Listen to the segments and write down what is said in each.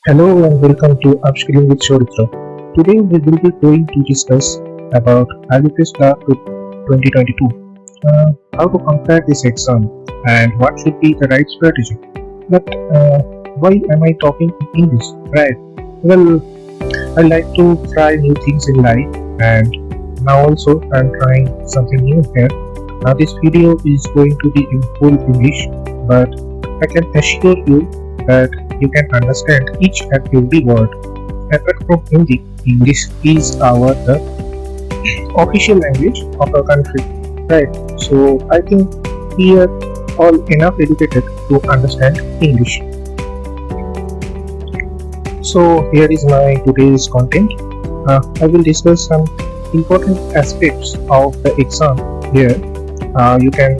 Hello and welcome to Upskilling with SouRitra. Today we will be going to discuss about IBPS Clerk 2022, how to compare this exam and what should be the right strategy. But why am I talking in English? Right. Well, I like to try new things in life, and now also I'm trying something new here. This video is going to be in full English, but I can assure you that you can understand each and every word. Apart from Hindi, English is the official language of our country, right? So I think we are all enough educated to understand English. So here is my today's content. I will discuss some important aspects of the exam here. You can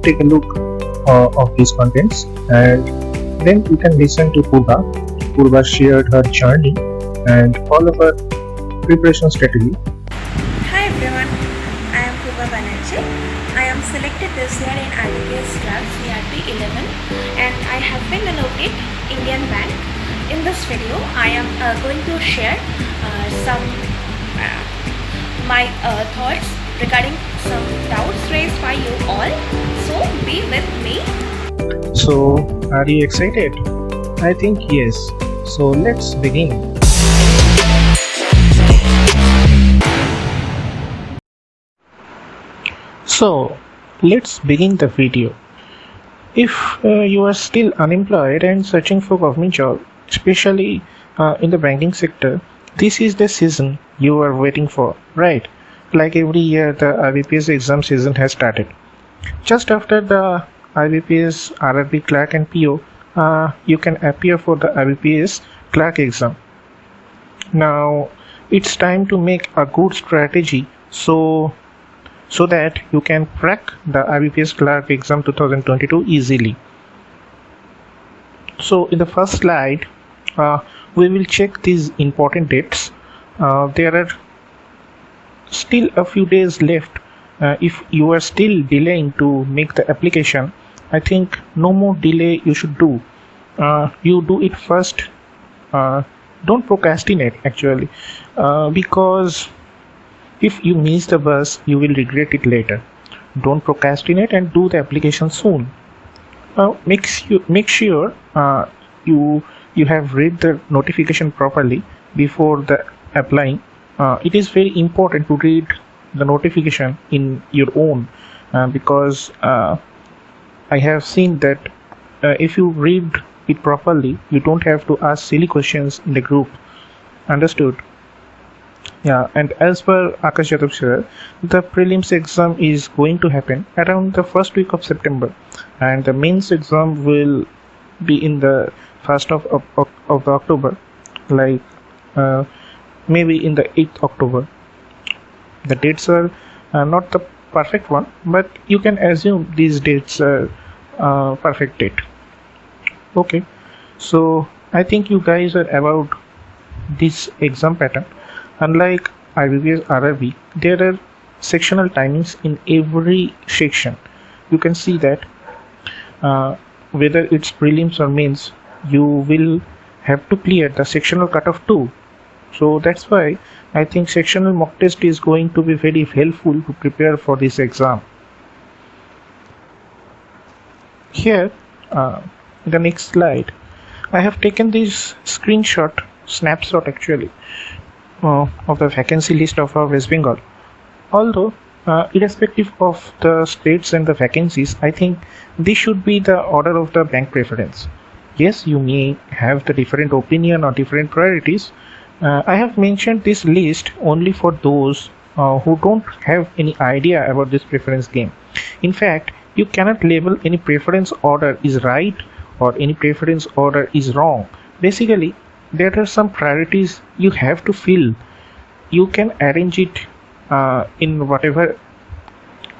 take a look of these contents, and then you can listen to Purba. Purba shared her journey and all of her preparation strategy. Hi everyone, I am Purba Banerjee. I am selected this year in IBPS Clerk CRP 11 and I have been allotted Indian Bank. In this video, I am going to share some my thoughts regarding some doubts raised by you all. So be with me. So, are you excited? I think yes. So, let's begin. So, let's begin the video. If you are still unemployed and searching for government job, especially in the banking sector, this is the season you are waiting for, right? Like every year, the IBPS exam season has started. Just after the IBPS RRB Clerk and PO, you can appear for the IBPS Clerk exam. Now, it's time to make a good strategy so that you can crack the IBPS Clerk exam 2022 easily. So, in the first slide, we will check these important dates. There are still a few days left. If you are still delaying to make the application, I think no more delay you should do. You do it first. Don't procrastinate actually, because if you miss the bus, you will regret it later. Don't procrastinate and do the application soon. Make sure you have read the notification properly before the applying. It is very important to read the notification in your own, because I have seen that if you read it properly, you don't have to ask silly questions in the group. Understood? Yeah, and as per Akash Yadav sir, the prelims exam is going to happen around the first week of September, and the mains exam will be in the first of October, like maybe in the 8th October. The dates are not the perfect one, but you can assume these dates are perfect date. Okay, so I think you guys are about this exam pattern. Unlike IBPS RRB, there are sectional timings in every section. You can see that whether it's prelims or mains, you will have to clear the sectional cutoff too. So that's why I think sectional mock test is going to be very helpful to prepare for this exam. Here, the next slide, I have taken this snapshot actually, of the vacancy list of our West Bengal. Although, irrespective of the states and the vacancies, I think this should be the order of the bank preference. Yes, you may have the different opinion or different priorities. I have mentioned this list only for those who don't have any idea about this preference game. In fact, you cannot label any preference order is right or any preference order is wrong. Basically, there are some priorities you have to fill. You can arrange it in whatever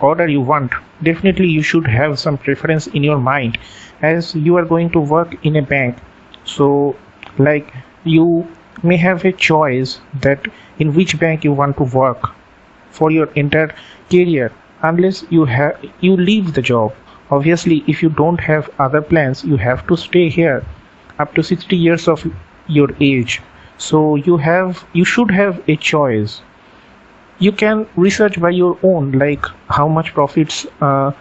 order you want. Definitely, you should have some preference in your mind, as you are going to work in a bank. So, like, you may have a choice that in which bank you want to work for your entire career, unless you leave the job. Obviously, if you don't have other plans, you have to stay here up to 60 years of your age. So you should have a choice. You can research by your own, like how much profits are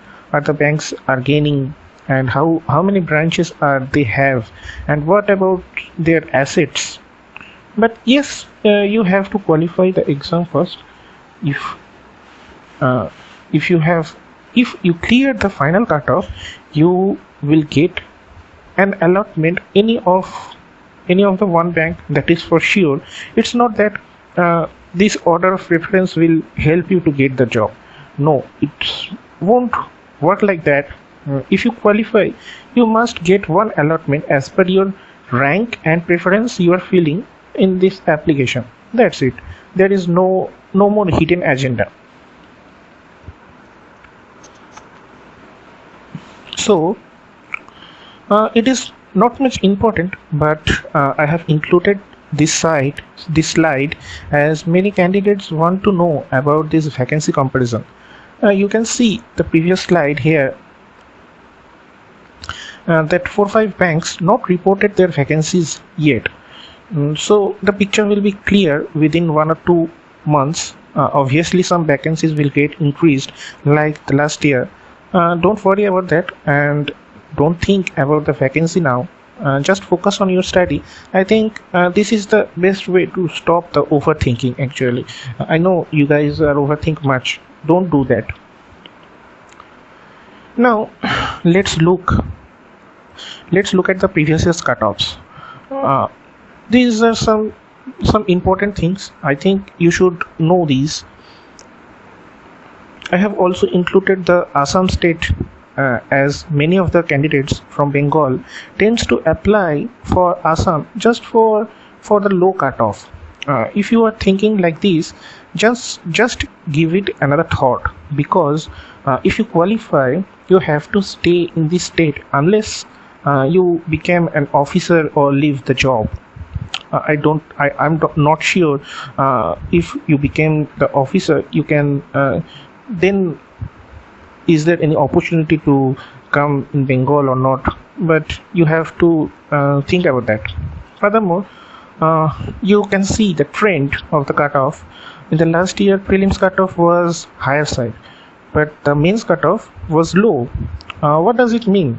the banks are gaining, and how many branches are they have, and what about their assets. But yes, you have to qualify the exam first. If uh, if you clear the final cutoff, you will get an allotment any of the one bank, that is for sure. It's not that this order of preference will help you to get the job. No, it won't work like that. If you qualify, you must get one allotment as per your rank and preference you are filling in this application. That's it. There is no more hidden agenda. So it is not much important, but I have included this slide as many candidates want to know about this vacancy comparison. You can see the previous slide here, that 4-5 banks not reported their vacancies yet. So the picture will be clear within 1 or 2 months. Obviously some vacancies will get increased like the last year. Don't worry about that, and don't think about the vacancy now. Just focus on your study. I think this is the best way to stop the overthinking. Actually, I know you guys are overthink much. Don't do that. Now let's look at the previous year's cutoffs. These are some important things. I think you should know these. I have also included the Assam state, as many of the candidates from Bengal tends to apply for Assam just for the low cutoff. If you are thinking like this, just give it another thought, because if you qualify, you have to stay in this state unless you become an officer or leave the job. I'm not sure if you became the officer, you can then is there any opportunity to come in Bengal or not, but you have to think about that. Furthermore, you can see the trend of the cutoff. In the last year, prelims cutoff was higher side, but the mains cutoff was low. What does it mean?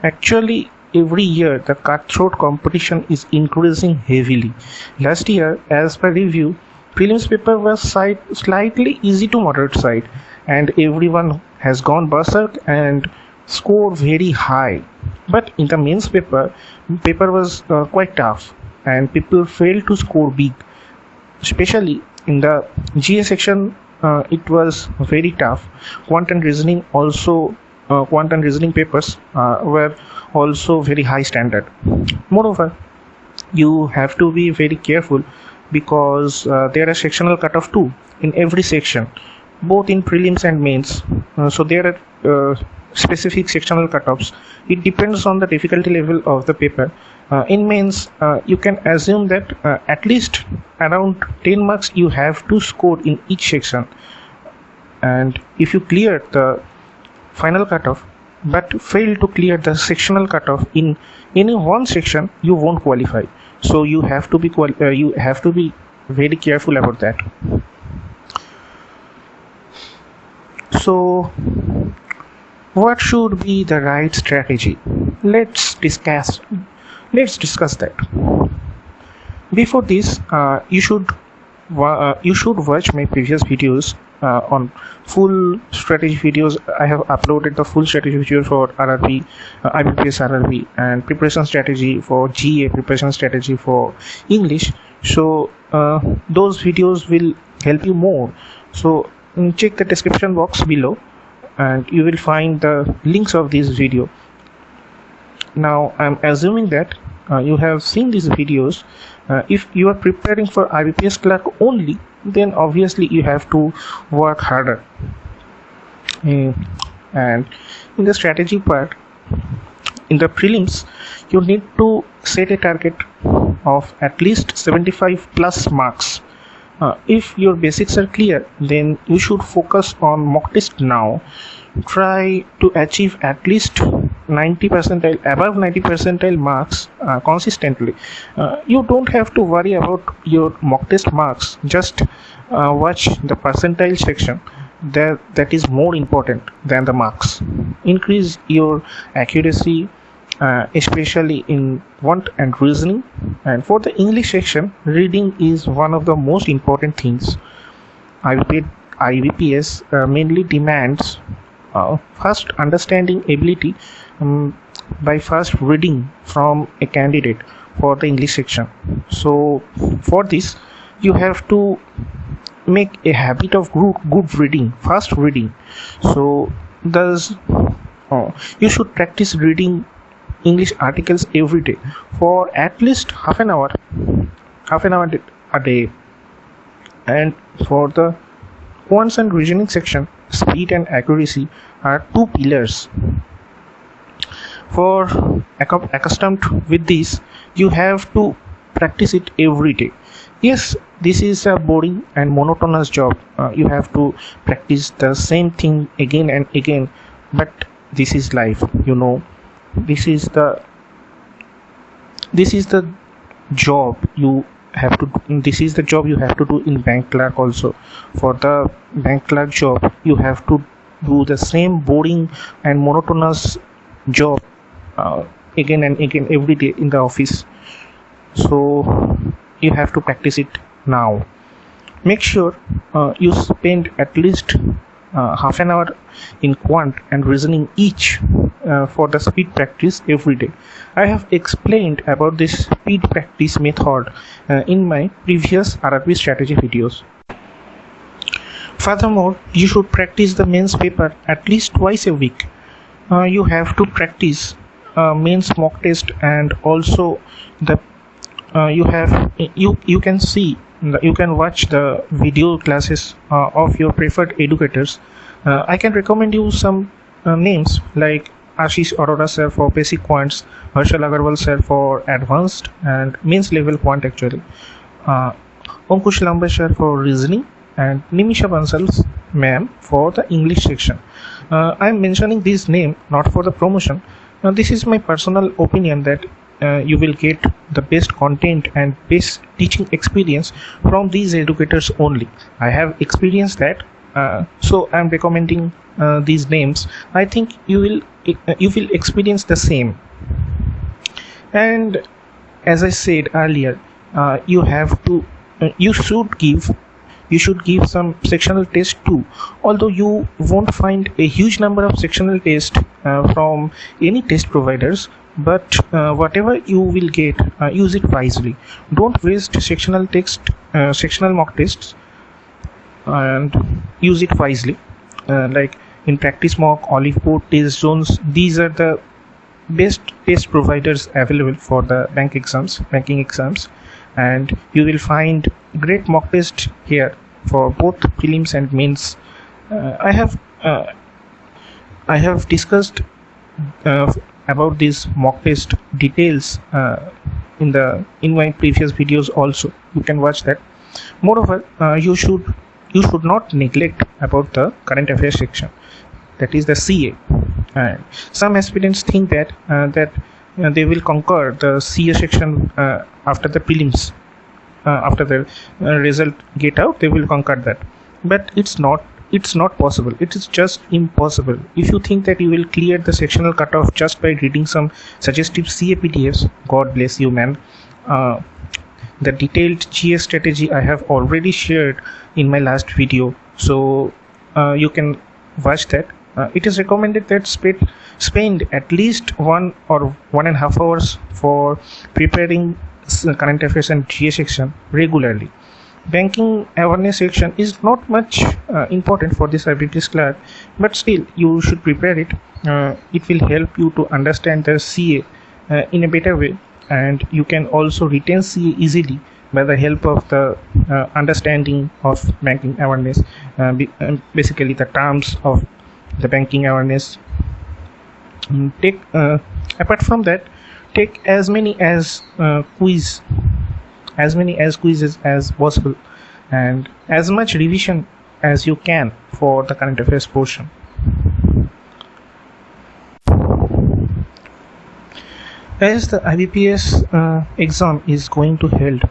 Actually, every year the cutthroat competition is increasing heavily. Last year, as per review, prelims paper was slightly easy to moderate side, and everyone has gone berserk and scored very high. But in the mains paper was quite tough, and people failed to score big. Especially in the GA section, it was very tough. Quant and reasoning papers were also very high standard. Moreover, you have to be very careful, because there are sectional cutoff too in every section, both in prelims and mains. So there are specific sectional cutoffs. It depends on the difficulty level of the paper. In mains, you can assume that at least around 10 marks you have to score in each section, and if you clear the final cutoff but fail to clear the sectional cutoff in any one section, you won't qualify. So you have to be very careful about that. So what should be the right strategy? Let's discuss that. Before this, you should watch my previous videos on full strategy videos. I have uploaded the full strategy video for RRB, IBPS RRB, and preparation strategy for GA, preparation strategy for English. So those videos will help you more. So check the description box below, and you will find the links of this video. Now I'm assuming that you have seen these videos. If you are preparing for IBPS Clerk only, then obviously you have to work harder. And in the strategy part, in the prelims, you need to set a target of at least 75 plus marks. If your basics are clear, then you should focus on mock test now. Try to achieve at least 90 percentile, above 90 percentile marks consistently, you don't have to worry about your mock test marks. Just watch the percentile section. That is more important than the marks. Increase your accuracy, especially in quant and reasoning. And for the English section, reading is one of the most important things. IBPS mainly demands first understanding ability by first reading from a candidate for the English section. So for this, you have to make a habit of good reading, fast reading. So thus you should practice reading English articles every day for at least half an hour a day. And for the quants and reasoning section, speed and accuracy are two pillars. For accustomed with this, you have to practice it every day. Yes, this is a boring and monotonous job. You have to practice the same thing again and again, but this is life, this is the job you have to do. This is the job you have to do in bank clerk also. For the bank clerk job, you have to do the same boring and monotonous job again and again every day in the office. So you have to practice it now. Make sure you spend at least half an hour in quant and reasoning each for the speed practice every day. I have explained about this speed practice method in my previous RRB strategy videos. Furthermore, you should practice the mains paper at least twice a week. You have to practice mains mock test, and also the you can watch the video classes of your preferred educators. I can recommend you some names like Ashish Arora sir for basic quants, Harshal Agarwal sir for advanced and mains level quant actually, Ankush Lambe sir for reasoning, and Nimisha Bansal ma'am for the English section. I am mentioning this name not for the promotion. This is my personal opinion that you will get the best content and best teaching experience from these educators only. I have experienced that, so I am recommending these names. I think you will experience the same. And as I said earlier, you should give some sectional test too. Although you won't find a huge number of sectional tests from any test providers, but whatever you will get, use it wisely. Don't waste sectional mock tests, and use it wisely. Like in practice mock, Olive Board, test zones, these are the best test providers available for the banking exams, and you will find great mock test here for both prelims and mains. I have discussed about this mock test details in my previous videos also. You can watch that. Moreover, you should not neglect about the current affairs section, that is the CA. And some aspirants think that they will conquer the CA section after the prelims. After the result get out, they will conquer that, but it's not possible. It is just impossible. If you think that you will clear the sectional cutoff just by reading some suggestive CA PDFs, God bless you, man. The detailed GA strategy I have already shared in my last video, so you can watch that. It is recommended that spend at least 1 or 1.5 hours for preparing current affairs and GA section regularly. Banking awareness section is not much important for this IBPS clerk, but still you should prepare it. It will help you to understand the CA in a better way, and you can also retain CA easily by the help of the understanding of banking awareness, basically the terms of the banking awareness. Apart from that, take as many as quizzes as possible, and as much revision as you can for the current affairs portion. As the IBPS exam is going to held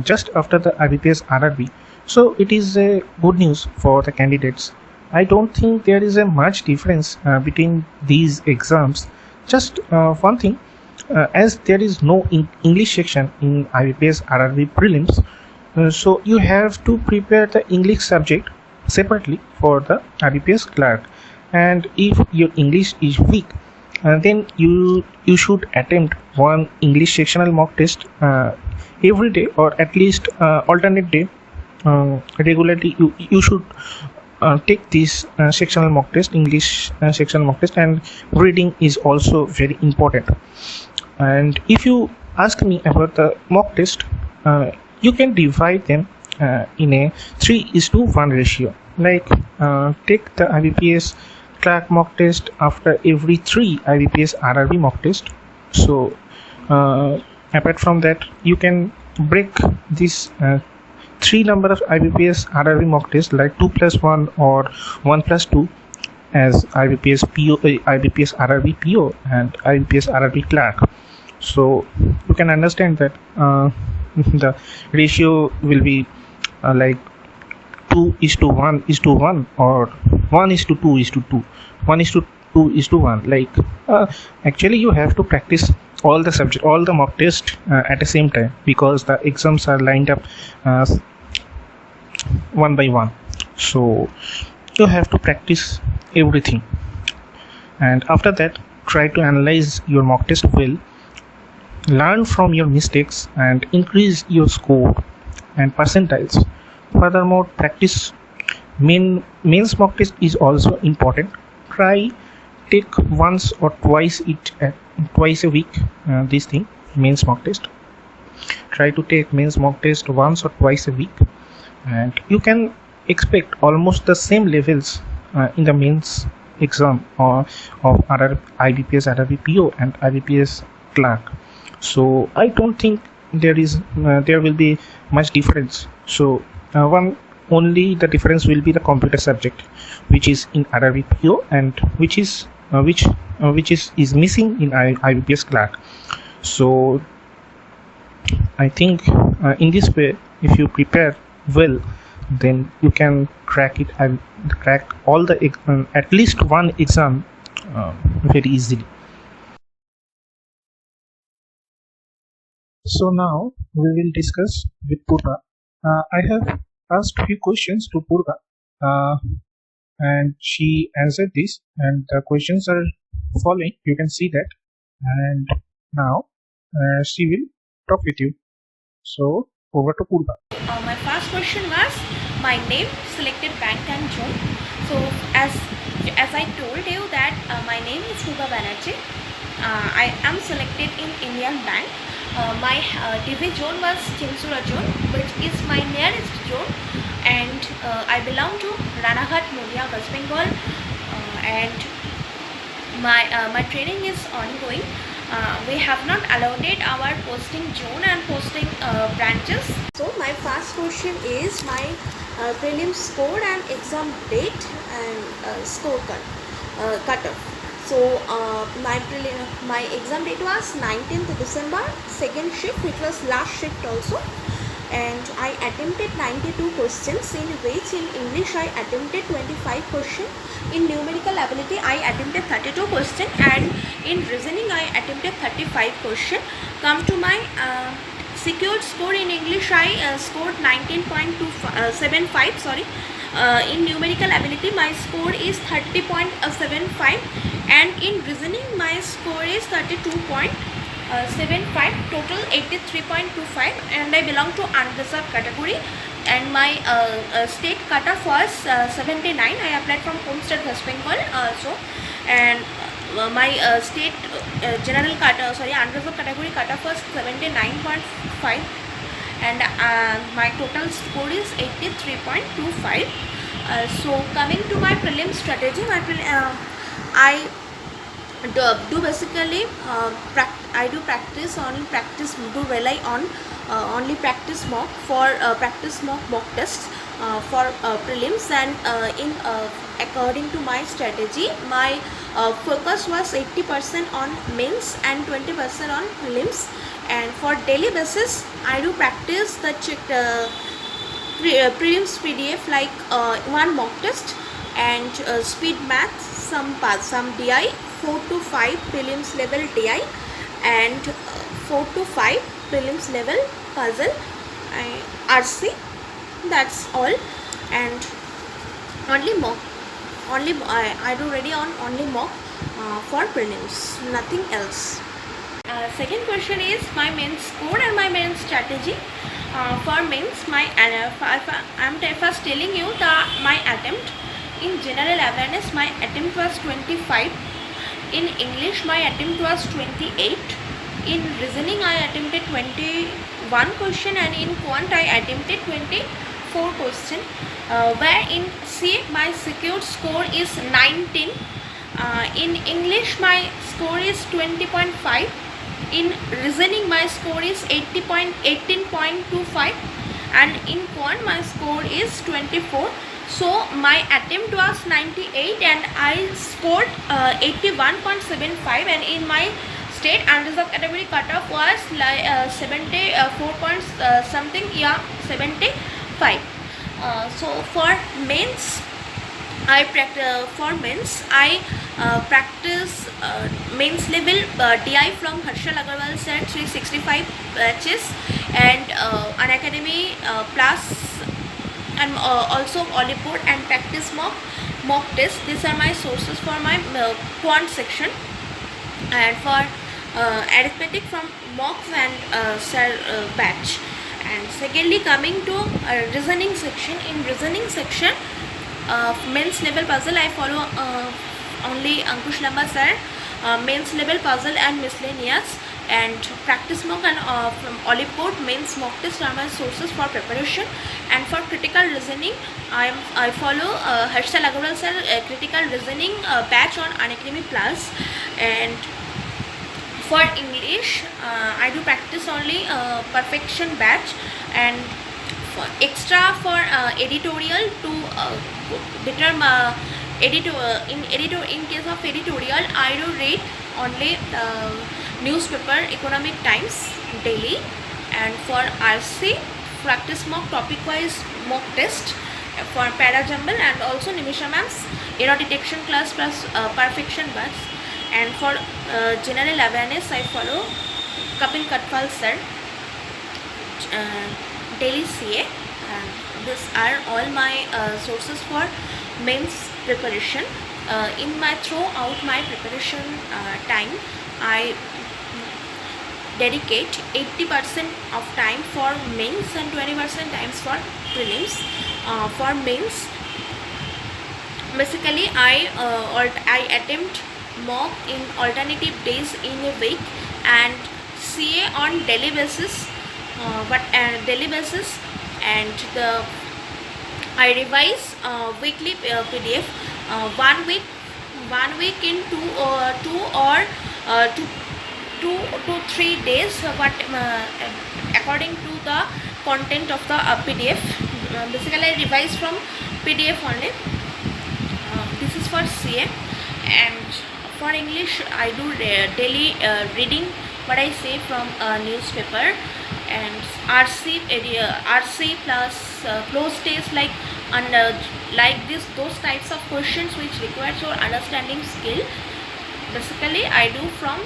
just after the IBPS RRB, so it is a good news for the candidates. I don't think there is a much difference between these exams. Just one thing, as there is no English section in IBPS RRB prelims, so you have to prepare the English subject separately for the IBPS clerk. And if your English is weak, then you should attempt one English sectional mock test every day, or at least alternate day. Regularly you should take this sectional mock test, English sectional mock test, and reading is also very important. And if you ask me about the mock test, you can divide them in a 3:1 ratio. Like take the IBPS clerk mock test after every 3 IBPS RRB mock test. So apart from that, you can break this 3 number of IBPS RRB mock test, like 2 plus 1 or 1 plus 2, as IBPS PO, IBPS RRB PO and IBPS RRB clerk. So you can understand that the ratio will be like 2:1:1, or 1:2:2, 1:2:1. Like actually you have to practice all the subject, all the mock test at the same time, because the exams are lined up one by one. So you have to practice everything, and after that try to analyze your mock test well, learn from your mistakes and increase your score and percentiles. Furthermore, practice mains mock test is also important. Try take once or twice a week this thing, mains mock test. Try to take mains mock test once or twice a week, and you can expect almost the same levels in the mains exam of IBPS RRB PO and IBPS clerk. So I don't think there will be much difference. So only the difference will be the computer subject, which is in RRB PO and which is missing in IBPS clerk. So I think in this way, if you prepare well, then you can crack it and crack all the at least one exam very easily. So now we will discuss with Purba. I have asked few questions to Purba, and she answered this, and the questions are following. You can see that, and now she will talk with you. So over to Purba. My first question was my name, selected bank and zone. So as I told you that my name is Purba Banerjee. I am selected in Indian Bank. My TV zone was Chinsura zone, which is my nearest zone, and I belong to Ranaghat, Nolia, West Bengal, and my training is ongoing. We have not allotted our posting zone and posting branches. So my first question is my prelim score and exam date and score cutoff. So my exam date was 19th December, second shift, which was last shift also, and I attempted 92 questions, in which in English I attempted 25 questions, in numerical ability I attempted 32 questions, and in reasoning I attempted 35 questions. Come to my secured score in English, I scored 19.75, sorry. In numerical ability my score is 30.75, and in reasoning my score is 32.75, total 83.25, and I belong to unreserved category, and my state cutoff was 79. I applied from home state West Bengal also, and my state general cutoff, sorry, unreserved category cutoff was 79.5, and my total score is 83.25. So coming to my prelim strategy, I do basically I do practice, do rely on only practice mock mock tests for prelims, and in according to my strategy, my focus was 80% on mains and 20% on prelims. And for daily basis, I do practice the prelims PDF, like one mock test and speed math, some DI, 4 to 5 prelims level DI, and 4 to 5 prelims level puzzle, RC. That's all. And only mock, I do ready on only mock for prelims, nothing else. Second question is my mains score and my mains strategy. For mains, I'm first telling you my attempt. In general awareness, my attempt was 25. In English, my attempt was 28. In reasoning, I attempted 21 question, and in quant, I attempted 24 question. Where in CA, my secured score is 19. In English, my score is 20.5. In reasoning, my score is 18.25, and in quant my score is 24. So my attempt was 98 and I scored 81.75, and in my state unreserved category cutoff was like 74 point something, 75. So for mains, I practice mains level DI from Harshal Agarwal sir, 365 batches, and Unacademy plus, and also Oliport, and practice mock test. These are my sources for my quant section. And for arithmetic from mocks and batch. And secondly, coming to reasoning section. In reasoning section, mains level puzzle, I follow only Ankush Lamba sir, mains level puzzle and miscellaneous, and practice mock and from Oliport mains mock test are my sources for preparation. And for critical reasoning, I follow Harshal Agarwal sir critical reasoning batch on Unacademy Plus. And for English, I do practice only perfection batch, and for extra for editorial to determine in case of editorial, I do read only newspaper Economic Times daily. And for RC, practice mock topic wise mock test for para jumble, and also Nimisha ma'am's error detection class plus perfection batch. And for general awareness, I follow Kapil Katwal sir daily CA. And these are all my sources for mains preparation. In my throughout my preparation time, I dedicate 80% of time for mains and 20% times for prelims. For mains, basically I attempt mock in alternative days in a week, and CA on daily basis. Daily basis, and I revise weekly PDF. 1 week in 2 to 3 days, according to the content of the PDF. Basically, I revise from PDF only. This is for CA. And for English, I do daily reading what I say from newspaper. And RC plus close test, like those types of questions which requires your understanding skill. Basically, I do from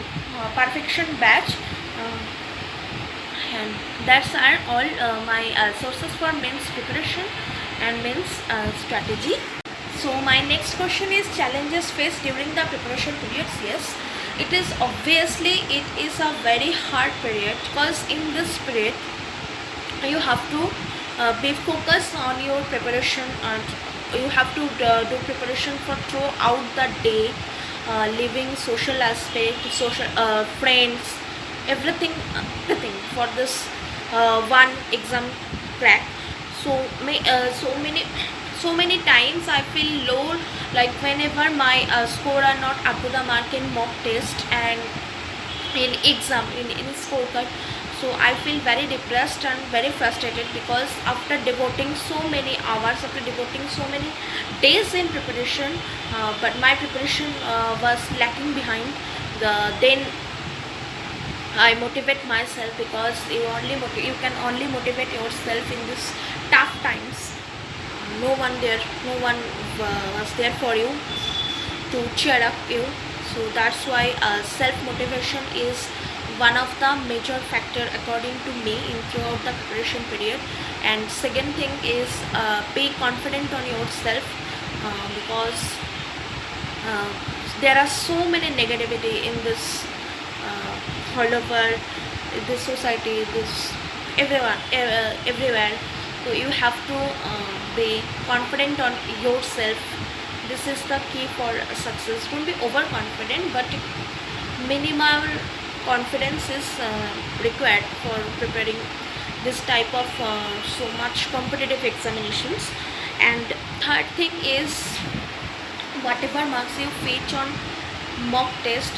perfection batch. And that's are all my sources for mains preparation and mains strategy. So my next question is challenges faced during the preparation periods. Yes, it is obviously it is a very hard period, because in this period you have to be focused on your preparation, and you have to do preparation for throughout the day, living social aspect, social friends, everything for this one exam crack. So many times I feel low, like whenever my score are not up to the mark in mock test and in exam in scorecard. So So I feel very depressed and very frustrated, because after devoting so many hours, after devoting so many days in preparation, but my preparation was lacking behind. Then I motivate myself, because you can only motivate yourself in this tough times. No one was there for you to cheer up you. So that's why self motivation is one of the major factor according to me in throughout the preparation period. And second thing is be confident on yourself, because there are so many negativity in this all over this society, this everywhere. So you have to be confident on yourself. This is the key for success. Don't be overconfident, but minimal confidence is required for preparing this type of so much competitive examinations. And third thing is, whatever marks you fetch on mock test,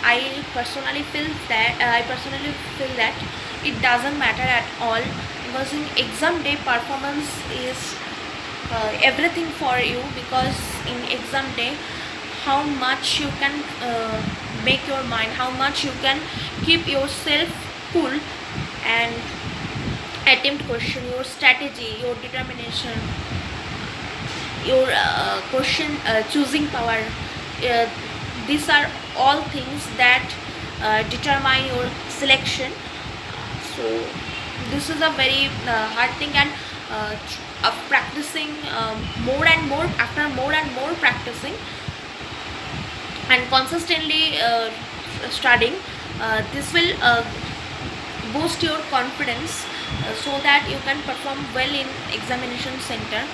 I personally feel that it doesn't matter at all, because in exam day performance is everything for you. Because in exam day, how much you can make your mind, how much you can keep yourself cool and attempt question, your strategy, your determination, your question choosing power, these are all things that determine your selection. So this is a very hard thing, and of practicing more and more, after more and more practicing and consistently studying, this will boost your confidence, so that you can perform well in examination center.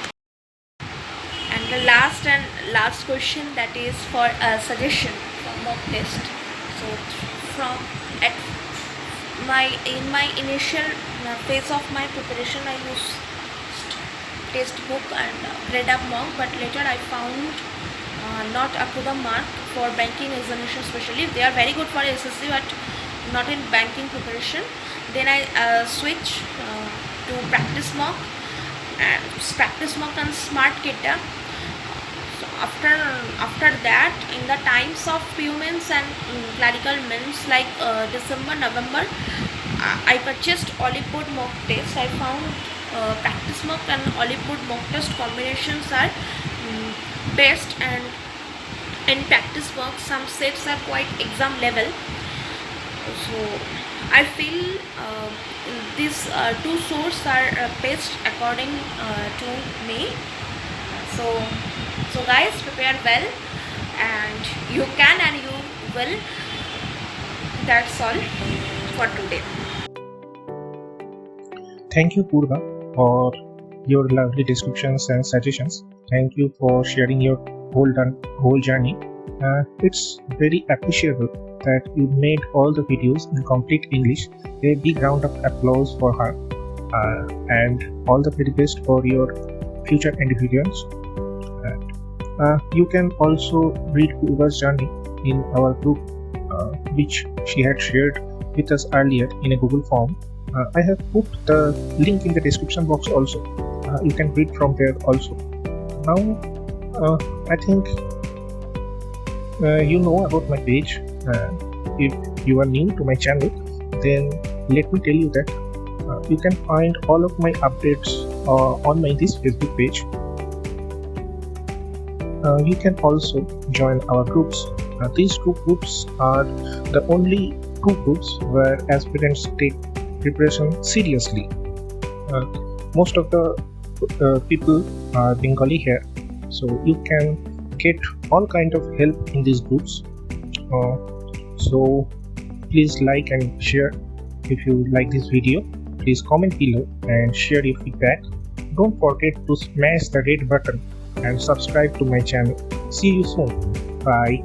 And the last question, that is for a suggestion for mock test. So in my initial phase of my preparation, I used textbook and read up mock, but later I found not up to the mark for banking examination especially. They are very good for SSC, but not in banking preparation. Then I switch to practice mock and smart kita. So after that, in the times of PO mains and clerical mains, like December, November, I purchased Olipod mock test. I found practice mock and Olipod mock test combinations are best, and in practice mock some sets are quite exam level. So I feel these two sources are best according to me. So guys, prepare well, and you can and you will. That's all for today. Thank you, Purba, for your lovely descriptions and suggestions. Thank you for sharing your whole journey. It's very appreciable that you made all the videos in complete English. A big round of applause for her, and all the very best for your future endeavors. You can also read Purba's journey in our group, which she had shared with us earlier in a Google form. I have put the link in the description box also. You can read from there also. Now, I think you know about my page. If you are new to my channel, then let me tell you that you can find all of my updates on this Facebook page. You can also join our groups. These two groups are the only two groups where aspirants take preparation seriously. Most of the people are Bengali here, so you can get all kind of help in these groups. So please like and share. If you like this video, please comment below and share your feedback. Don't forget to smash the red button and subscribe to my channel. See you soon. Bye.